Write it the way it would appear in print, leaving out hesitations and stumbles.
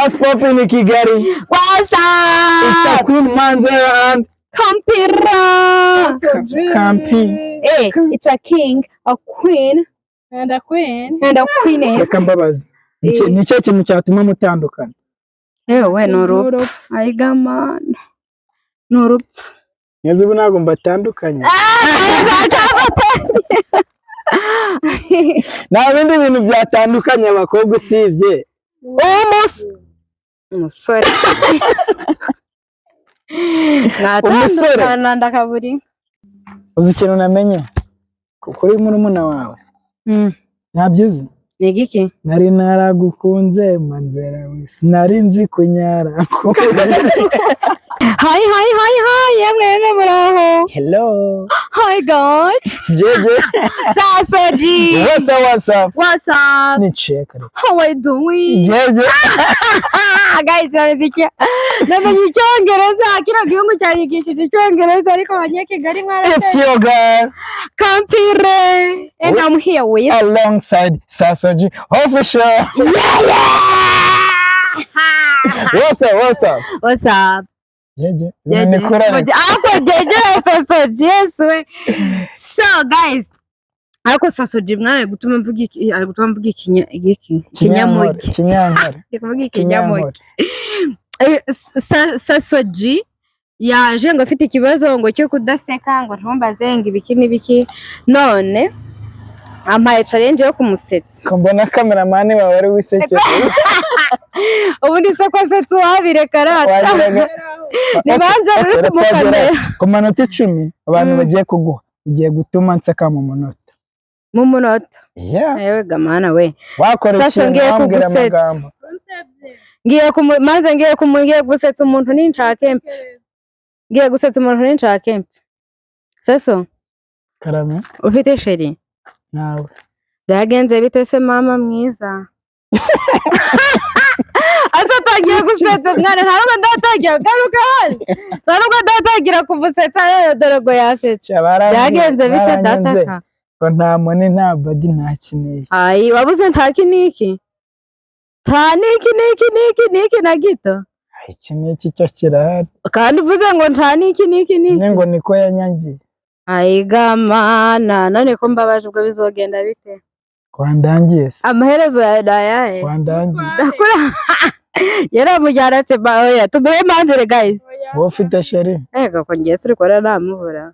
What's poppin' in Kigali? What's up? It's a Queen Manzera and Kampira. Kampi. Hey, it's a king, a queen, and a queen. and a queeness. Reka mbabazi. Nicyo kintu cyatuma mutandukana. Ewe n'urupfu. Ayiga man. N'urupfu. Neza ubu ntabwo mbatandukanye. Nta bindi bintu byatandukanye abakobwa usibye umusore. Natandukana ndakaburi. Uzi ikintu namenye kuri murumuna wawe ntabyizi ni igiki nari naragukunze Manzera wese nari nzi kunyara hi yemwe muraho hello hi guys jeje Sasoji what's up ni cheka how are you doing jeje guys nabiziki namenye icyongereza kino gihugu cyanyigishije icyongereza ariko abanyakigali it's your girl Kampire and I'm here with alongside Sasoji official what's up jeje ako jeje Sasoji yewe so guys ariko Sasoji mwana gutuma mvuga iki kinyamugi kuvuga ikinyamugi Sasoji yaje ngo afite ikibazo ngo cyo kudaseka ngo ntumbaze ngo ibiki n'ibiki none ampaye challenge yo kumusetsa kombona cameraman wawe ari wisekera ubundi se ko setsa wabire karata nibanze uri kumukamera ku manota 10 abantu bagiye kuguha ugiye gutuma nseka mu munota yewe gamana we wakora ikintu wambwira amagambo ngiye gusetsa umuntu n'inshakempe ngiye gusetsa umuntu n'inshakempe seso karame ufite sheri nawe byagenze bite se mama mwiza atatangiye gusetsa mwana ntabwo ndatangira garuka hasi ntabwo ndatangira kuvusetsa rero dorogo yasetsa byagenze bite dataka ko nta mone nta body nta kiniki ayi wabuze nta kiniki nta niki na gito iki niki cyo kirahari kandi uvuze ngo nta niki ngo niko yanyangiye ayiga mana none ko mbabaje ubwo bizogenda bite kwandangiye amaherezo ya dayaye kwandangiye ndakura yaramujyaratse oya tumuhe Manzera guys wowe ufite sheri ega ko ngiye suri kora namubura